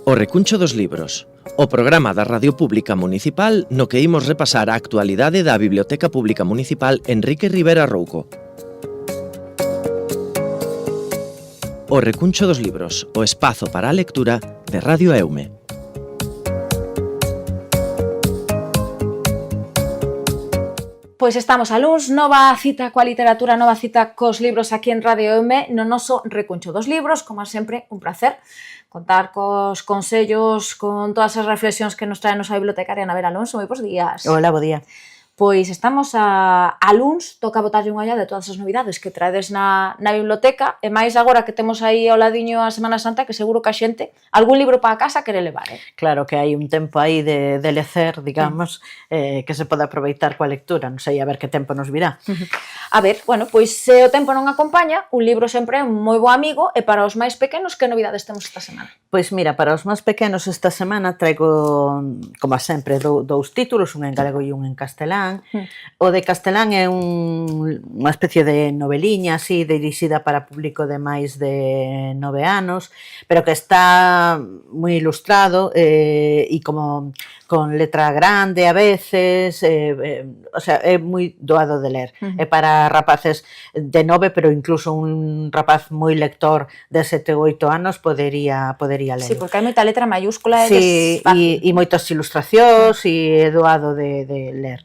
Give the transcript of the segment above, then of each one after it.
O Recuncho dos Libros, o programa da Radio Pública Municipal no que imos repasar a actualidade da Biblioteca Pública Municipal Enrique Rivera Rouco. O Recuncho dos Libros, o espazo para a lectura de Radio Eume. Pois estamos a luns, nova cita coa literatura, nova cita cos libros aquí en Radio Eume, no noso Recuncho dos Libros, como sempre, un placer contar cos consellos, con todas as reflexións que nos trae a nosa bibliotecaria Ana Vera Alonso. Moi bons días. Hola, bo día. Pois estamos a luns, toca botarlle unha olla de todas as novidades que traedes na biblioteca, e máis agora que temos aí ao ladiño a Semana Santa, que seguro que a xente algún libro para a casa quere levar. Claro que hai un tempo aí de lecer, digamos, que se pode aproveitar coa lectura, non sei a ver que tempo nos virá. A ver, bueno, pois se o tempo non acompaña, un libro sempre é un moi bo amigo, e para os máis pequenos, que novidades temos esta semana? Pois mira, para os máis pequenos esta semana traigo, como sempre, dous títulos, un en galego e un en castelán. O de castelán é unha especie de noveliña así, dirixida para público de máis de 9 anos, pero que está moi ilustrado e como con letra grande a veces, o sea, é moi doado de ler. É para rapaces de 9, pero incluso un rapaz moi lector de 7 ou 8 anos podería ler. Sí, porque hai moita letra maiúscula e moitas ilustracións e é doado de ler.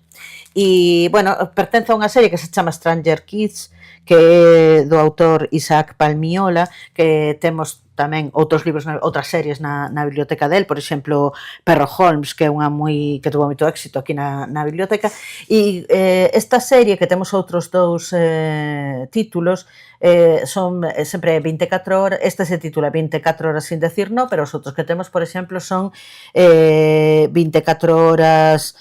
E, bueno, pertence a unha serie que se chama Stranger Kids, que é do autor Isaac Palmiola, que temos tamén outros libros, outras series na biblioteca del, por exemplo, Perro Holmes, que é unha que tuvo moito éxito aquí na biblioteca, e esta serie, que temos outros dous títulos, son sempre 24 horas, este se titula 24 horas sin decir no, pero os outros que temos, por exemplo, son 24 horas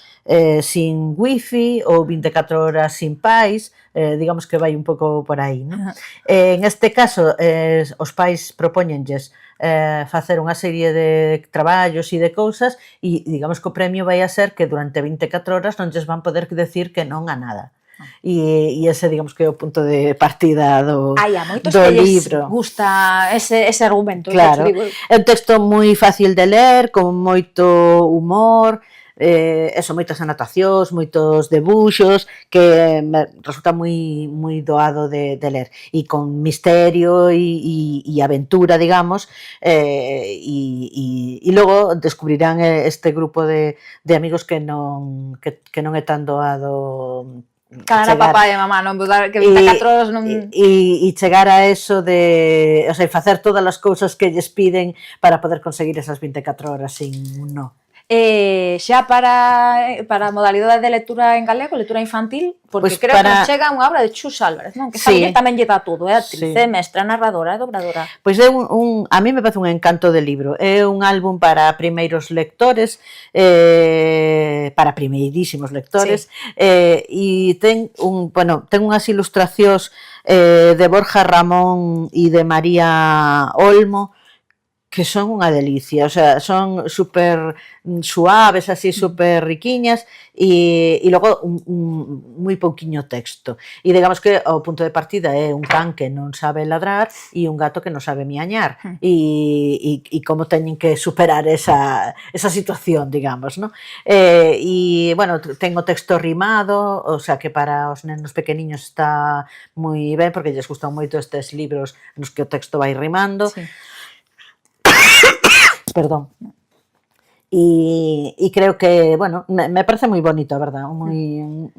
sin wifi ou 24 horas sin pais, digamos que vai un pouco por aí, non? En este caso, os pais propóñenlles facer unha serie de traballos e de cousas e digamos que o premio vai a ser que durante 24 horas non lles van poder decir que non a nada. E ese, digamos, que é o punto de partida do libro. Hai a moitos que lles gusta ese argumento. Claro, é un texto moi fácil de ler, con moito humor, moitas anotacións, moitos debuxos, que resulta moi doado de ler, e con misterio e aventura, digamos, e logo descubrirán este grupo de amigos que non é tan doado cada papá e mamá, non? Que 24 horas non... E chegar a eso de... O sea, facer todas as cousas que lles piden para poder conseguir esas 24 horas sin no. Xa para a modalidade de lectura en galego, lectura infantil, porque creo que nos chega unha obra de Chus Álvarez, non? Que tamén lle dá todo, é actriz, é mestra, narradora, é dobradora. Pois é a mí me parece un encanto de libro, é un álbum para primeiros lectores, para primeirísimos lectores, e ten unhas ilustracións de Borja Ramón e de María Olmo, que son unha delicia, o sea, son super suaves, así, super riquiñas, e logo moi pouquiño texto. E digamos que o punto de partida é un can que non sabe ladrar e un gato que non sabe miañar, e como teñen que superar esa situación, digamos, non? E, bueno, ten o texto rimado, o sea, que para os nenos pequeniños está moi ben, porque lles gustan moito estes libros nos que o texto vai rimando. Sí. Perdón. E creo que, bueno, me parece moi bonito, a verdad, un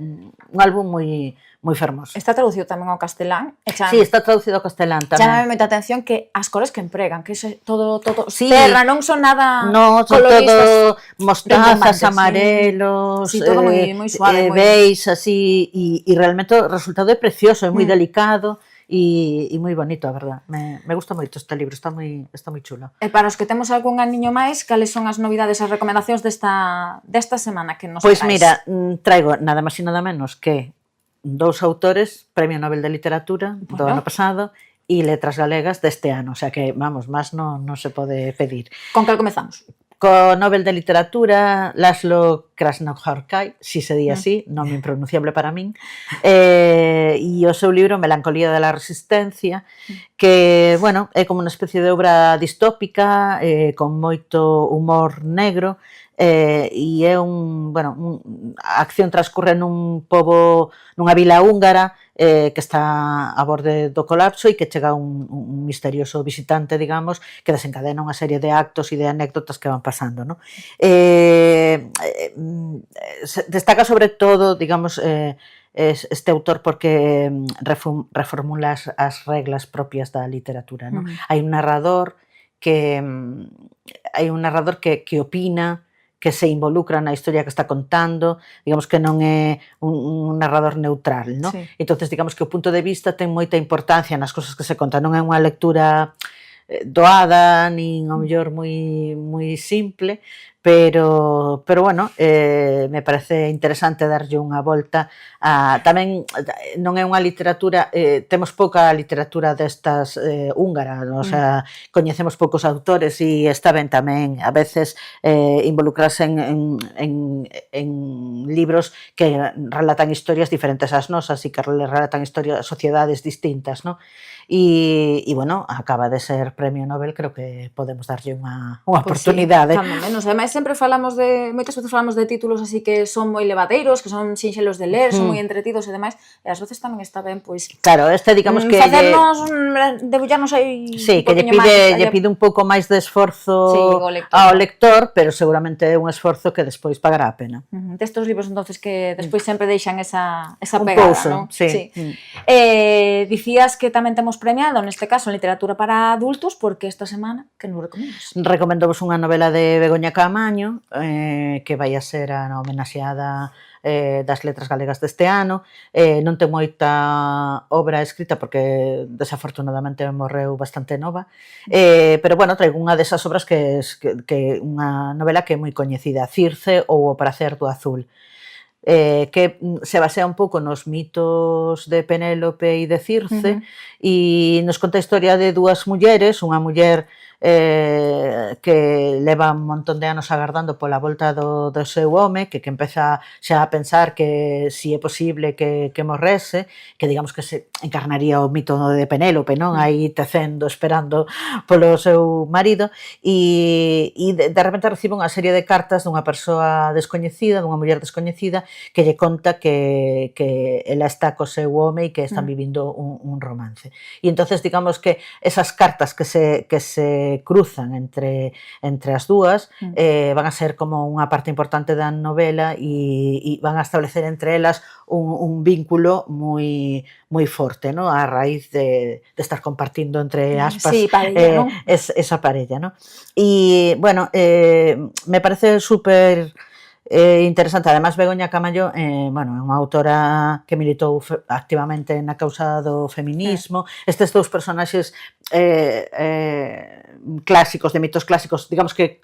álbum moi fermoso. Está traducido tamén ao castelán. Sí, está traducido ao castelán tamén. Chámame moita atención que as cores que empregan, que é todo terra, non son nada son todo mostazas, amarelos, todo moi suave, beis, así, e realmente o resultado é precioso, é moi delicado. E moi bonito, a verdad. Me gusta moito este libro, está moi chulo. E para os que temos algún aniño máis, cales son as novidades, as recomendacións desta semana que nos traes? Pois mira, traigo nada máis e nada menos que dous autores, Premio Nobel de Literatura do ano pasado, e letras galegas deste ano, o sea que, vamos, máis non se pode pedir. Con cal comezamos? Co Nobel de Literatura Laszlo Krasznahorkai, si se di así, nome impronunciable para min, e o seu libro Melancolía de la Resistencia, que, bueno, é como unha especie de obra distópica, con moito humor negro, e é a acción transcurre nunha vila húngara que está a borde do colapso e que chega un misterioso visitante, digamos, que desencadena unha serie de actos e de anécdotas que van pasando, ¿no? Destaca sobre todo, digamos, este autor porque reformula as reglas propias da literatura, ¿no? Hai un narrador que opina, que se involucra na historia que está contando, digamos que non é un narrador neutral, ¿no? Sí. Entonces, digamos que o punto de vista ten moita importancia nas cousas que se contan, non é unha lectura doada, nin ao mellor moi simple, pero bueno, me parece interesante darlle unha volta tamén non é unha literatura, temos pouca literatura destas húngara, o sea, coñecemos poucos autores e está ben tamén a veces involucrarse en libros que relatan historias diferentes ás nosas e que relatan sociedades distintas, ¿no? E bueno, acaba de ser premio Nobel, creo que podemos darlle unha oportunidade. Cando menos, ademais sempre moitas veces falamos de títulos así que son moi levadeiros, que son sinxelos de ler, son moi entretidos e demais, e ás veces tamén está ben, pois, claro, digamos que debullarnos aí sí, que lle pide un pouco máis de esforzo ao lector, pero seguramente é un esforzo que despois pagará a pena. Destos libros, entonces, que despois sempre deixan esa pegada, non? Sí. Dicías que tamén temos premiado, neste caso, en literatura para adultos, porque esta semana, que nos recomendas? Recomendovos unha novela de Begoña Caamaño, que vai a ser a homenaxeada das letras galegas deste ano. Non ten moita obra escrita porque desafortunadamente morreu bastante nova, pero bueno, traigo unha desas obras que unha novela que é moi coñecida, Circe ou O prazer do azul, que se basea un pouco nos mitos de Penélope e de Circe e nos conta a historia de dúas mulleres, unha muller que leva un montón de anos agardando pola volta do seu home, que empeza xa a pensar que si é posible que morrese, que digamos que se encarnaría o mito de Penélope, non? Aí tecendo, esperando polo seu marido, e de repente recibe unha serie de cartas dunha persoa descoñecida, dunha muller descoñecida, que lle conta que ela está co seu home e que están vivindo un romance. E entonces digamos que esas cartas que se cruzan entre as dúas van a ser como unha parte importante da novela e van a establecer entre elas un vínculo moi forte, ¿no? A raíz de estar compartindo entre aspas esa parella, ¿no? E, bueno, me parece súper interesante. Además, Begoña Caamaño é unha autora que militou activamente na causa do feminismo. Estes dous personaxes clásicos, de mitos clásicos, digamos que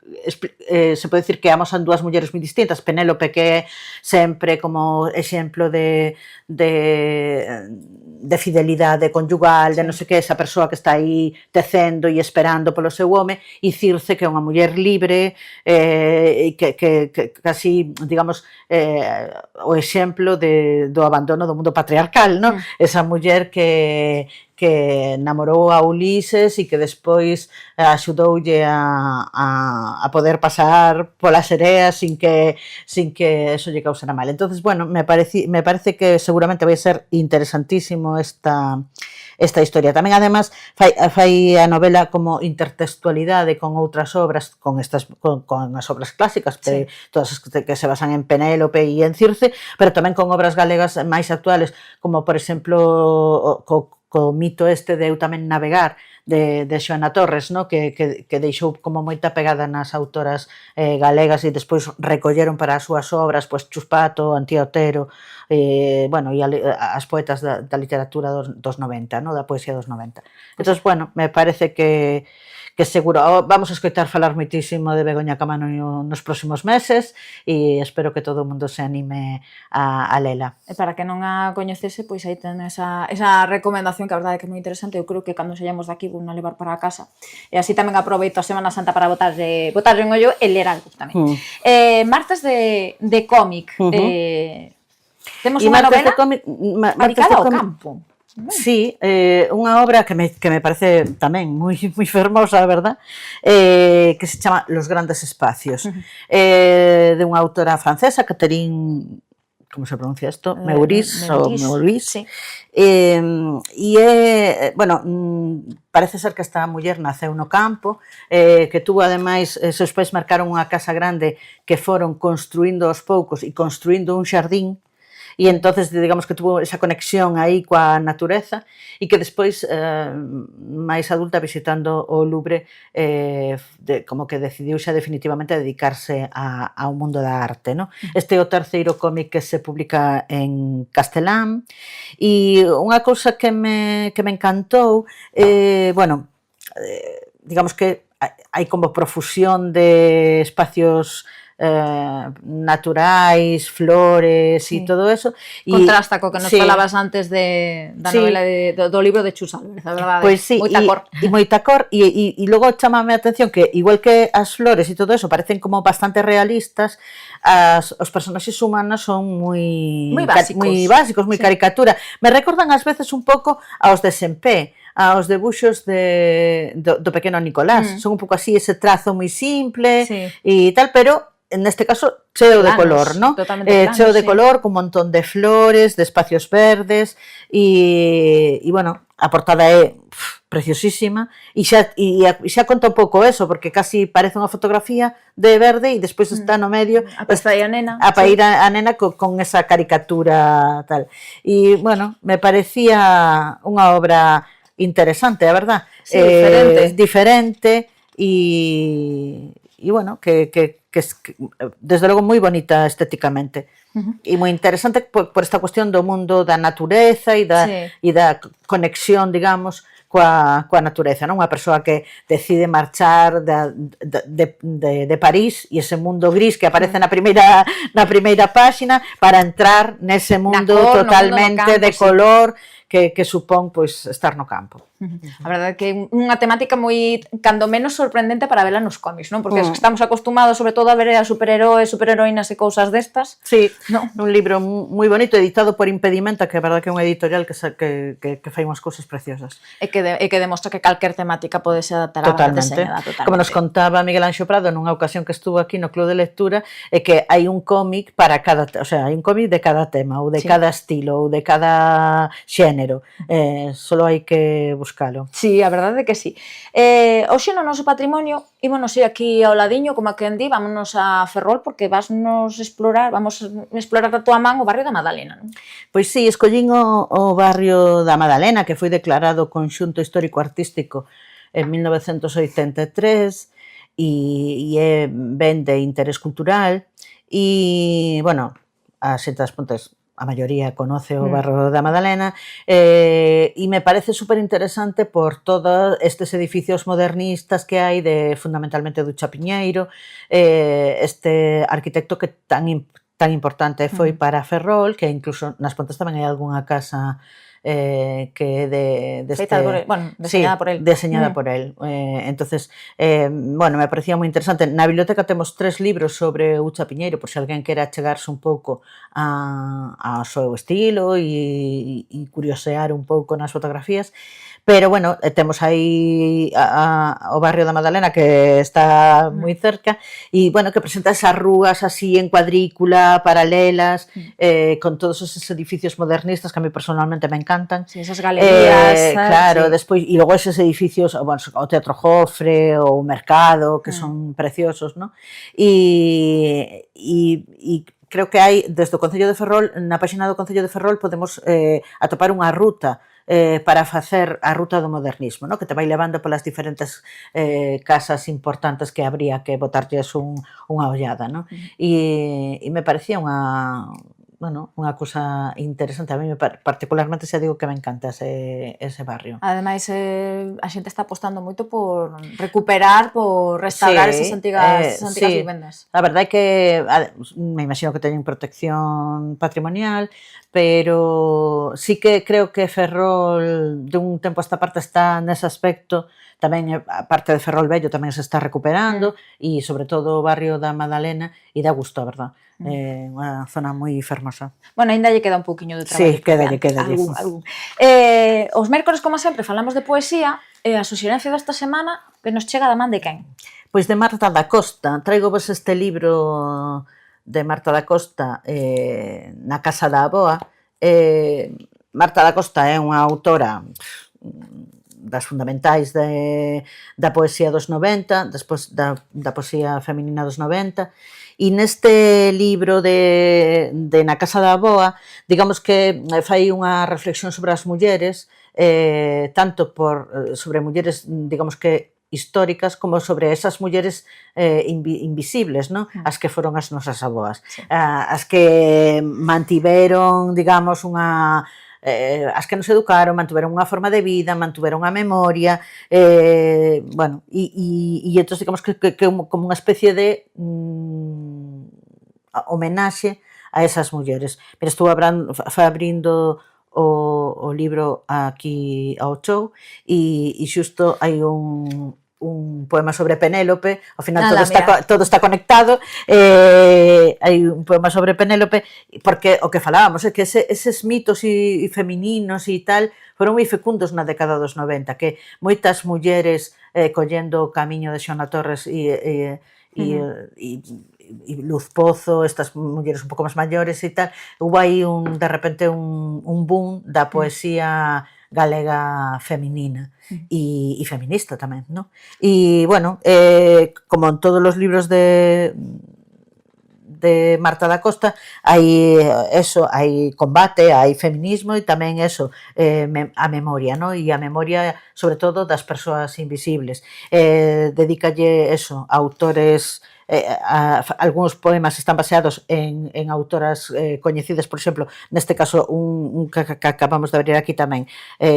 se pode dicir que amosan dúas mulleres moi distintas. Penélope, que é sempre como exemplo de fidelidade conyugal, de non sei que, esa persoa que está aí tecendo e esperando polo seu home, e Circe, que é unha muller libre, que casi, digamos, o exemplo do abandono do mundo patriarcal, non? Esa muller que namorou a Ulises e que despois axudoulle a poder pasar polas sereas sin que eso lle causara mal. Entonces, bueno, me parece que seguramente vai ser interesantísimo esta historia. Tamén, además, fai a novela como intertextualidade con outras obras, con as obras clásicas, todas as que se basan en Penélope e en Circe, pero tamén con obras galegas máis actuales, como, por exemplo, co mito este de Eu tamén navegar, de Xoana Torres, no? que deixou como moita pegada nas autoras galegas e despois recolleron para as súas obras, pois, Chuspato, Antía Otero, bueno, e as poetas da literatura dos 90, no? Da poesía dos 90. Entón, bueno, me parece que seguro vamos a escoitar falar moitísimo de Begoña Caamaño nos próximos meses e espero que todo o mundo se anime a lela. E para que non a coñecese, pois aí ten esa recomendación información que a verdade é que é moi interesante. Eu creo que cando saíamos daqui vou na levar para a casa. E así tamén aproveito a Semana Santa para botarlle un ollo e ler algo tamén. Martes de cómic. Temos unha novela dedicada ao campo. Sí, unha obra que me parece tamén moi fermosa, a verdad, que se chama Los grandes espacios, de unha autora francesa, Catherine, como se pronuncia isto? Meurice, sí. E é, bueno, parece ser que esta muller naceu no campo, que tuvo ademais, seus pais marcaron unha casa grande que foron construindo aos poucos e construindo un xardín, e entonces digamos que tuvo esa conexión aí coa natureza e que despois máis adulta visitando o Louvre como que decidiu xa definitivamente dedicarse ao mundo da arte, no? Este é o terceiro cómic que se publica en castelán e unha cousa que me encantou, bueno, digamos que hai como profusión de espacios naturais, flores e todo eso. Contrasta co que nos falabas antes da novela do libro de Chus Álvarez, a verdade. Pois sí, moita cor. E moita cor, e logo chamame a atención que, igual que as flores e todo eso parecen como bastante realistas, os personaxes humanos son moi básicos, moi caricatura. Me recordan ás veces un pouco aos de Sempé, aos debuxos do pequeno Nicolás. Son un pouco así, ese trazo moi simple e tal, pero neste caso cheo de color, ¿no? Cheo de color, con un montón de flores, de espacios verdes e bueno, a portada é preciosísima e xa conta un pouco eso, porque casi parece unha fotografía de verde e despois está no medio a nena a nena con esa caricatura tal. E bueno, me parecía unha obra interesante, a verdad. Sí, diferente e bueno, que desde logo moi bonita estéticamente e moi interesante por esta cuestión do mundo da natureza e da conexión, digamos, coa natureza, non? Unha persoa que decide marchar de París e ese mundo gris que aparece na primeira páxina para entrar nese mundo totalmente de color que supón pois estar no campo. A verdade é que é unha temática moi, cando menos, sorprendente para vela nos cómics, non? Porque estamos acostumados, sobre todo, a ver a superheróis, superheroínas e cousas destas. Sí, un libro moi bonito, editado por Impedimenta, que a verdade que é unha editorial que fai unhas cousas preciosas. E que demostra que calquer temática pode ser adaptada a banda deseñada, totalmente. Como nos contaba Miguel Anxo Prado nunha ocasión que estuvo aquí no Club de Lectura, é que hai un cómic para cada, o sea, hai un cómic de cada tema, ou de cada estilo, ou de cada xénero. Solo hai que buscalo. Sí, a verdade é que sí. Hoxe no noso patrimonio ímonos ir aquí ao ladiño, como a quen di, vámonos a Ferrol, porque vamos a explorar a tua man o barrio da Madalena, non? Pois sí, escollín o barrio da Madalena, que foi declarado Conxunto Histórico Artístico en 1983 e é ben de interés cultural e, bueno, a xente das Pontes a maioría conoce o barrio da Madalena e me parece super interesante por todos estes edificios modernistas que hai fundamentalmente do Chapiñeiro, este arquitecto que tan importante foi para Ferrol, que incluso nas Pontes tamén hai algunha casa que é deseñada por él. Entonces, bueno, me parecía moi interesante. Na biblioteca temos 3 libros sobre o Chapiñeiro, por se alguén quere achegarse un pouco ao seu estilo e curiosear un pouco nas fotografías. Pero, bueno, temos aí o barrio da Madalena, que está moi cerca, e, bueno, que presenta esas rúas así en cuadrícula, paralelas, con todos esos edificios modernistas que a mí personalmente me encantan. Sí, esas galerías. Claro, despois, e logo esos edificios, bueno, o Teatro Jofre, o Mercado, que son preciosos, ¿no? E creo que hai, desde o Concello de Ferrol, na páxina do Concello de Ferrol, podemos atopar unha ruta para facer a ruta do modernismo, ¿no? Que te vai levando polas diferentes casas importantes que habría que botarlles unha ollada, ¿no? E me parecía unha bueno, unha cousa interesante. A mí particularmente xa digo que me encanta ese barrio. Ademais, a xente está apostando moito por recuperar, por restaurar esas antigas vivendas. A verdade é que me imagino que teñen protección patrimonial, pero sí que creo que Ferrol de un tempo a esta parte está nese aspecto. Tamén a parte de Ferrol Vello tamén se está recuperando e sobre todo o barrio da Madalena e dá gusto, a verdad. Unha zona moi fermosa. Bueno, ainda lle queda un pouquiño de traballo. Sí, quédalle. Algún. Os mércores, como sempre, falamos de poesía e a suxerencia desta semana que nos chega da man de quen? Pois de Marta da Costa. Traigo vos este libro de Marta da Costa, Na casa da aboa. Marta da Costa é unha autora das fundamentais da poesía dos 90, despois da poesía feminina dos 90, e neste libro de Na casa da aboa, digamos que fai unha reflexión sobre as mulleres, tanto sobre mulleres, digamos que históricas, como sobre esas mulleres invisibles, ¿no? As que foron as nosas aboas, as que mantiveron, digamos, as que nos educaron, mantuveron unha forma de vida, mantuveron a memoria, bueno, e entón, digamos que como unha especie de homenaxe a esas mulleres. Pero estou abrindo o libro aquí ao chou e xusto hai un poema sobre Penélope, ao final todo está conectado, hai un poema sobre Penélope, porque o que falábamos é que eses mitos femininos e tal foron moi fecundos na década dos 90, que moitas mulleres collendo o camiño de Xona Torres e Luz Pozo, estas mulleres un pouco máis maiores e tal, houve aí de repente un boom da poesía galega feminina e feminista tamén, ¿no? E, bueno, como en todos os libros de Marta da Costa, hai combate, hai feminismo e tamén a memoria, ¿no? E a memoria, sobre todo, das persoas invisibles. Dedícalle a autores. Algúns poemas están baseados en autoras coñecidas, por exemplo, neste caso un que acabamos de abrir aquí tamén,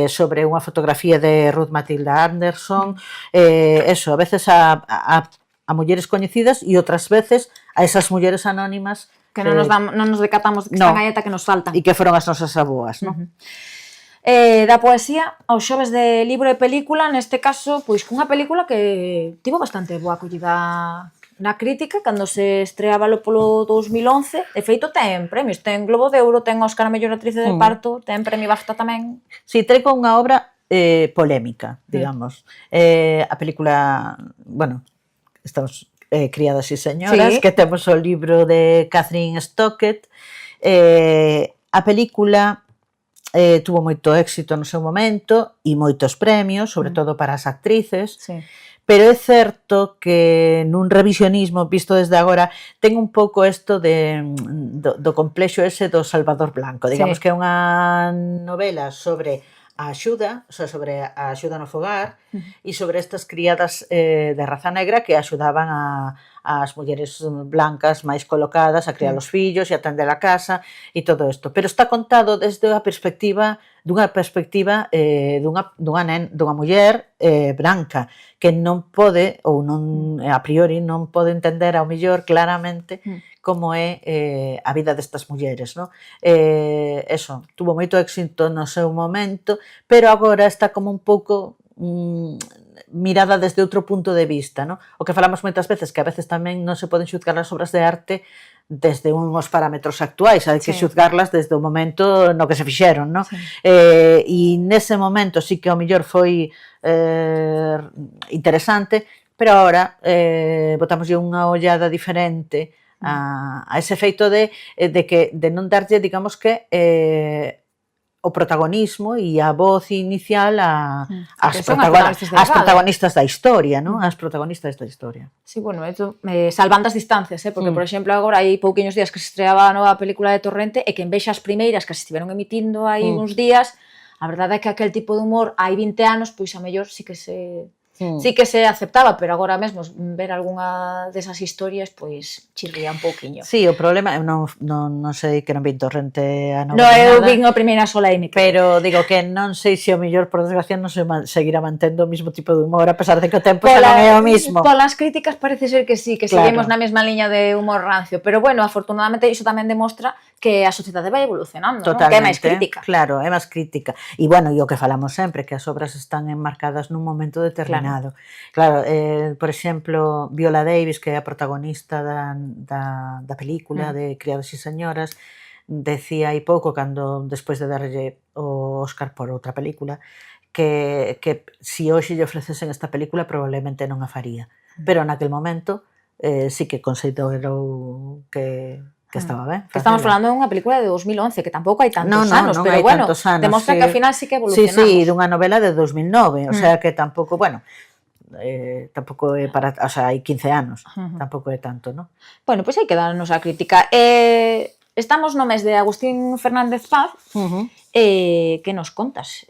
sobre unha fotografía de Ruth Matilda Anderson, a veces a mulleres coñecidas e outras veces a esas mulleres anónimas que non nos decatamos que están aí ata que nos faltan. E que foron as nosas aboas, non? Da poesía aos xoves de libro e película, neste caso, pois cunha película que tivo bastante boa acollida na crítica cando se estreaba polo 2011. De feito, ten premios, ten Globo de Ouro, ten Óscar a mellor actriz de reparto, ten premio BAFTA tamén. Si, traigo unha obra polémica, digamos. A película, bueno, estamos criadas e señoras, que temos o libro de Catherine Stockett. A película tuvo moito éxito no seu momento e moitos premios, sobre todo para as actrices. Pero é certo que nun revisionismo visto desde agora ten un pouco isto do complexo ese do Salvador Blanco. Digamos que é unha novela sobre a axuda, sobre a axuda no fogar e sobre estas criadas de raza negra que axudaban as mulleres blancas máis colocadas a criar os fillos e a atender a casa e todo isto. Pero está contado desde a perspectiva dunha muller branca que non pode, ou non a priori non pode entender ao mellor claramente como é a vida destas mulleres, non? Tuvo moito éxito no seu momento, pero agora está como un pouco mirada desde outro punto de vista, non? O que falamos moitas veces, que a veces tamén non se poden xuzgar as obras de arte desde uns parámetros actuais, hai que xuzgarlas desde o momento no que se fixeron, non? E nese momento sí que ao mellor foi interesante, pero agora botamoslle unha ollada diferente a ese feito de non darlle, digamos que o protagonismo e a voz inicial as protagonistas da historia, non? As protagonistas da historia. Sí, bueno, salvando as distancias, porque, por exemplo, agora hai pouquiños días que se estreaba a nova película de Torrente e que en vez as primeiras que se estiveron emitindo hai uns días, a verdade é que aquel tipo de humor hai 20 anos, pois a mellor sí que se sí que se aceptaba, pero agora mesmo ver algunha desas historias, pois chirría un pouquiño. Sí, o problema, eu non sei que non vi Torrente a No, eu vin a primeira sola e me quedei. Pero digo que non sei se o mellor, por desgracia, non se seguirá mantendo o mesmo tipo de humor, a pesar de que o tempo xa non é o mismo. Polas críticas parece ser que sí, que seguimos na mesma liña de humor rancio, pero bueno, afortunadamente iso tamén demostra que a sociedade vai evolucionando, non? Que é máis crítica. Claro, é máis crítica. E bueno, e o que falamos sempre, que as obras están enmarcadas nun momento determinado. Claro, por exemplo, Viola Davis, que é a protagonista da película de Criados e Señoras, decía hai pouco, cando despois de darlle o Óscar por outra película, que si hoxe lle ofrecesen esta película probablemente non a faría. Pero naquel momento sí que considerou que estaba ben. Que estamos falando dunha película de 2011, que tampouco hai tantos anos, pero bueno, demostra que ao final sí que evolucionamos. Sí, dunha novela de 2009, o sea que tampouco, bueno, tampouco é para, o sea, hai 15 anos, tampouco é tanto, non? Bueno, pois hai que darnos a crítica. Estamos no mes de Agustín Fernández Paz, que nos contas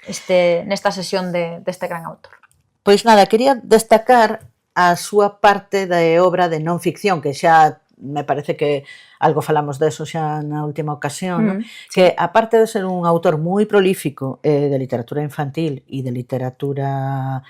nesta sesión deste gran autor? Pois nada, quería destacar a súa parte da obra de non ficción, que xa me parece que algo falamos deso xa na última ocasión, que aparte de ser un autor moi prolífico de literatura infantil e de literatura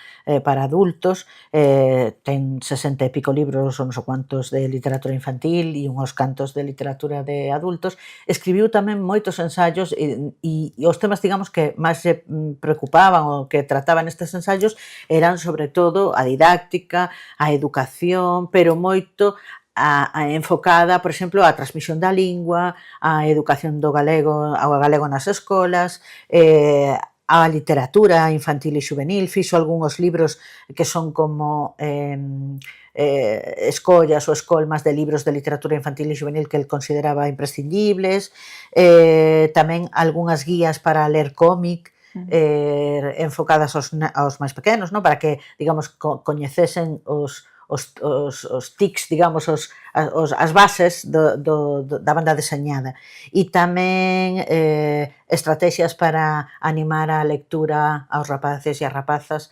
para adultos, ten 60 e pico libros ou non sei quantos de literatura infantil e uns cantos de literatura de adultos, escribiu tamén moitos ensaios e os temas, digamos, que máis se preocupaban ou que trataban estes ensaios eran sobre todo a didáctica, a educación, pero moito enfocada, por exemplo, á transmisión da lingua, á educación ao galego nas escolas, á literatura infantil e juvenil. Fixo algúns libros que son como escollas ou escolmas de libros de literatura infantil e juvenil que el consideraba imprescindibles, tamén algunhas guías para ler cómic, enfocadas aos máis pequenos, non? Para que, digamos, coñecesen os tics, digamos, as bases da banda deseñada. E tamén estrategias para animar a lectura aos rapaces e as rapazas,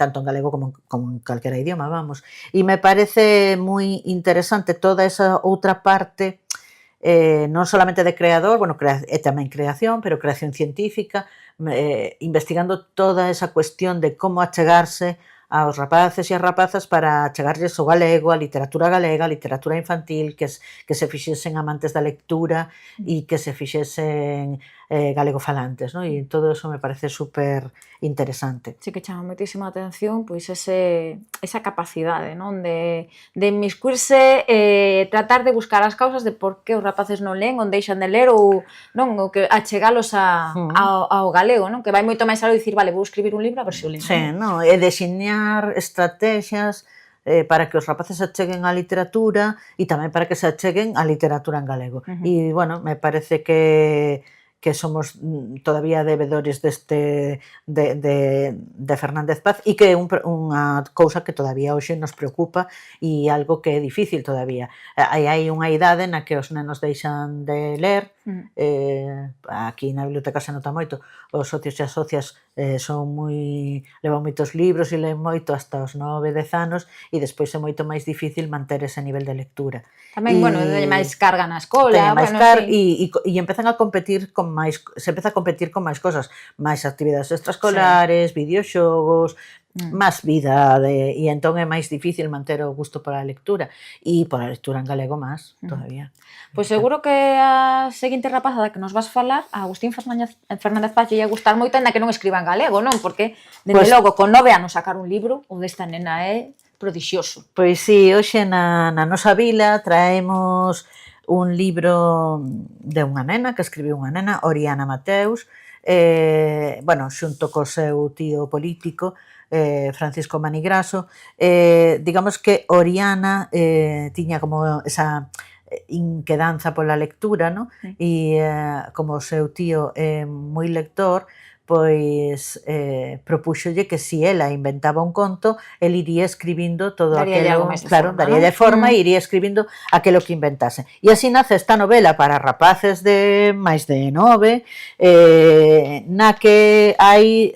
tanto en galego como en calquera idioma, vamos. E me parece moi interesante toda esa outra parte, non solamente de creador, bueno, é tamén creación, pero creación científica, investigando toda esa cuestión de como achegarse aos rapaces e as rapazas para achegarlles o galego, a literatura galega, a literatura infantil, que se fixesen amantes da lectura e que se fixesen galegofalantes, non? E todo eso me parece super interesante. Sí que chama moitísima atención pois esa capacidade, non? De inmiscuirse, tratar de buscar as causas de por que os rapaces non len, ou deixan de ler, ou non, o que achegalos ao galego, non? Que vai moito máis algo dicir, vale, vou escribir un libro a ver se o len. Sí, non, é deseñar estrategias para que os rapaces se acheguen á literatura e tamén para que se acheguen á literatura en galego. E, bueno, me parece que somos todavía debedores de Fernández Paz e que é unha cousa que todavía hoxe nos preocupa e algo que é difícil todavía. Hai unha idade na que os nenos deixan de ler, aquí na biblioteca se nota moito, os socios e as socias levan moitos libros e leen moito hasta os 9-10 anos e despois é moito máis difícil manter ese nivel de lectura. Tamén, bueno, máis carga na escola, e empezan a competir se empeza a competir con máis cosas, máis actividades extraescolares, videoxogos, máis vida, e entón é máis difícil manter o gusto pola lectura e pola lectura en galego máis, todavía. Pois seguro que a seguinte rapazada que nos vas falar, a Agustín Fernández Paz, lle ia gustar moito, ainda que non escriba en galego, non? Porque, dende logo, con 9 anos sacar un libro, o desta nena é prodixioso. Pois sí, hoxe na nosa vila traemos un libro de unha nena, que escribiu unha nena, Oriana Mateus, xunto co seu tío político, Francisco Manigraso. Digamos que Oriana tiña como esa inquedanza pola lectura, non? E como o seu tío é moi lector, pois propúxolle que si ela inventaba un conto, el iría escribindo todo aquilo, claro, daríalle forma e iría escribindo aquilo que inventase. E así nace esta novela para rapaces de máis de 9, na que hai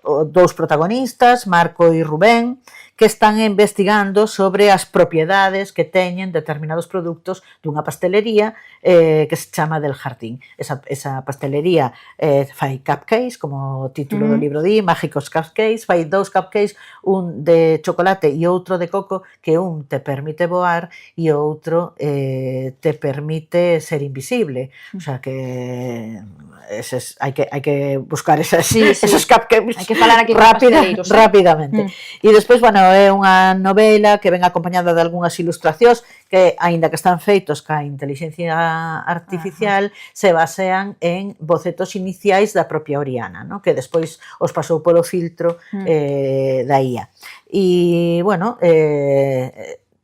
dous protagonistas, Marco e Rubén, que están investigando sobre as propiedades que teñen determinados produtos dunha pastelería que se chama Del Jardín. Esa pastelería fai cupcakes, como o título do libro di, mágicos cupcakes, fai 2 cupcakes, un de chocolate e outro de coco, que un te permite voar e o outro te permite ser invisible. O sea que hai que buscar esos cupcakes hai que falar aquí rapidamente. E despois, bueno, é unha novela que ven acompañada de algunhas ilustracións que, aínda que están feitos ca inteligencia artificial, se basean en bocetos iniciais da propia Oriana, ¿no? Que despois os pasou polo filtro da IA. E, bueno,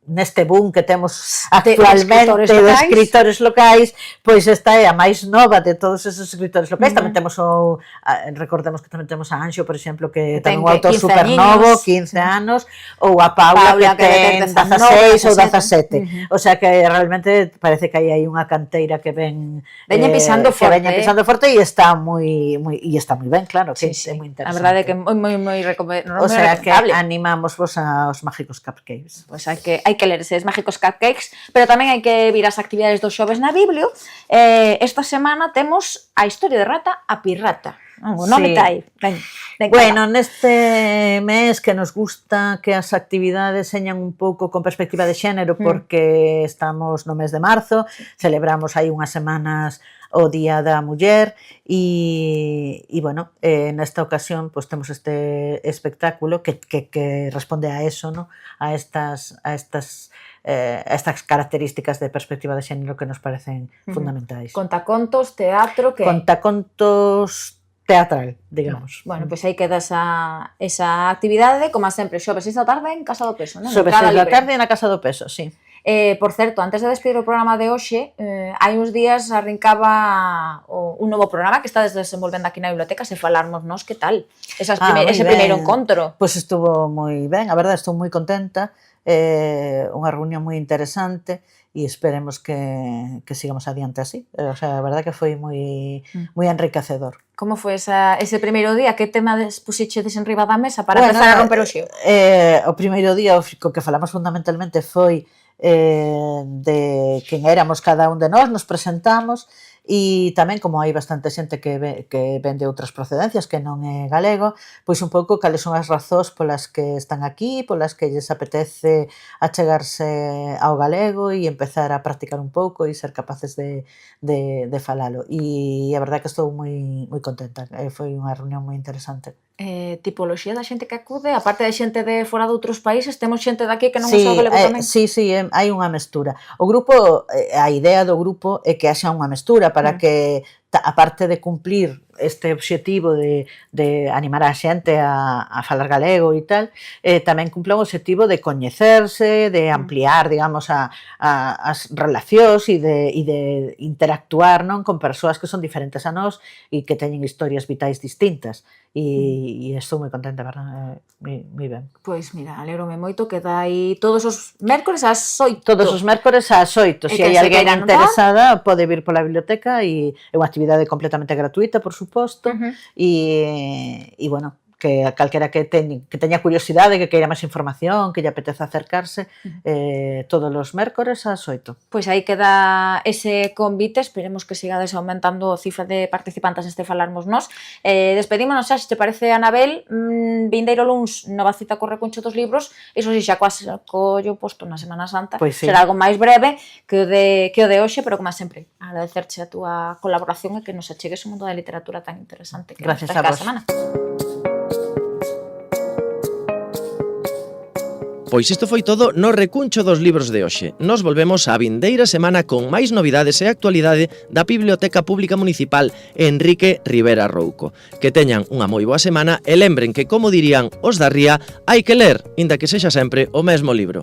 neste boom que temos actualmente de escritores locais, pois esta é a máis nova de todos esos escritores locais. Tamén temos recordemos que tamén temos a Anxo, por exemplo, que ten un autor supernovo, 15 anos, ou a Paula que ten 16 ou 17. O sea que realmente parece que hai unha canteira que veñen pisando forte e está moi ben, claro, que é moi interesante. A verdade é que moi recomendable. O sea que animamos vos aos mágicos cupcakes. Pois hai que ler eses mágicos cupcakes, pero tamén hai que vir as actividades dos xoves na Biblio. Esta semana temos a historia de Rata a Pirrata. O nome está aí. Bueno, neste mes que nos gusta que as actividades señan un pouco con perspectiva de xénero, porque estamos no mes de marzo, celebramos aí unhas semanas o Día da Muller e bueno, nesta ocasión pues, temos este espectáculo que responde a eso, ¿no? a estas características de perspectiva de xénero que nos parecen fundamentais. Contacontos, teatro, que... Contacontos teatral, digamos. Bueno, pois aí queda esa actividade, como sempre, xoves 6 da tarde en Casa do Peso, non? Xoves 6 da tarde na Casa do Peso, sí. Por certo, antes de despedir o programa de hoxe, hai uns días arrincaba un novo programa que está desenvolvendo aquí na biblioteca, se falarmos nós, que tal? Ese primeiro encontro. Pois estuvo moi ben, a verdade, estou moi contenta, unha reunión moi interesante e esperemos que sigamos adiante así. O sea, a verdade que foi moi enriquecedor. Como foi ese primeiro día? Que tema puxechedes en riba da mesa para empezar a romper o xeo? O primeiro día, o que falamos fundamentalmente foi de quen éramos cada un de nós, nos presentamos e tamén, como hai bastante xente que ven de outras procedencias que non é galego, pois un pouco cales son as razóns polas que están aquí, polas que lles apetece achegarse ao galego e empezar a practicar un pouco e ser capaces de falalo. E a verdade que estou moi contenta, foi unha reunión moi interesante. Tipoloxía da xente que acude, aparte de xente de fora de outros países, temos xente daqui que non usa o galego tamén? Sí, hai unha mestura. O grupo, a idea do grupo é que haxa unha mestura para que, aparte de cumplir este obxectivo de animar a xente a falar galego e tal, tamén cumpla o obxectivo de coñecerse, de ampliar, digamos, as relacións e de interactuar, non, con persoas que son diferentes a nós e que teñen historias vitais distintas. E estou moi contenta, verdad? Moi ben. Pois mira, alégrome moito que dai todos os mércores ás 8. Todos os mércores ás 8. Se hai alguén interesada, pode vir pola biblioteca e é unha actividade completamente gratuita, por suposto, e bueno, que calquera que teña curiosidade, que queira máis información, que lle apeteza acercarse, todos os mércores ás 8. Pois aí queda ese convite, esperemos que sigades aumentando a cifra de participantes neste falarmos nós. Despedímonos xa, se te parece, Anabel, vindeiro luns, nova cita co Recuncho dos Libros, iso si xa collo posto na Semana Santa, será algo máis breve que o de hoxe, pero como sempre, agradecerche a túa colaboración e que nos achegues o mundo da literatura tan interesante que nos traes cada semana. Pois isto foi todo no Recuncho dos Libros de hoxe. Nos volvemos a vindeira semana con máis novidades e actualidade da Biblioteca Pública Municipal Enrique Rivera Rouco. Que teñan unha moi boa semana e lembren que, como dirían os da Ría, hai que ler, inda que sexa sempre o mesmo libro.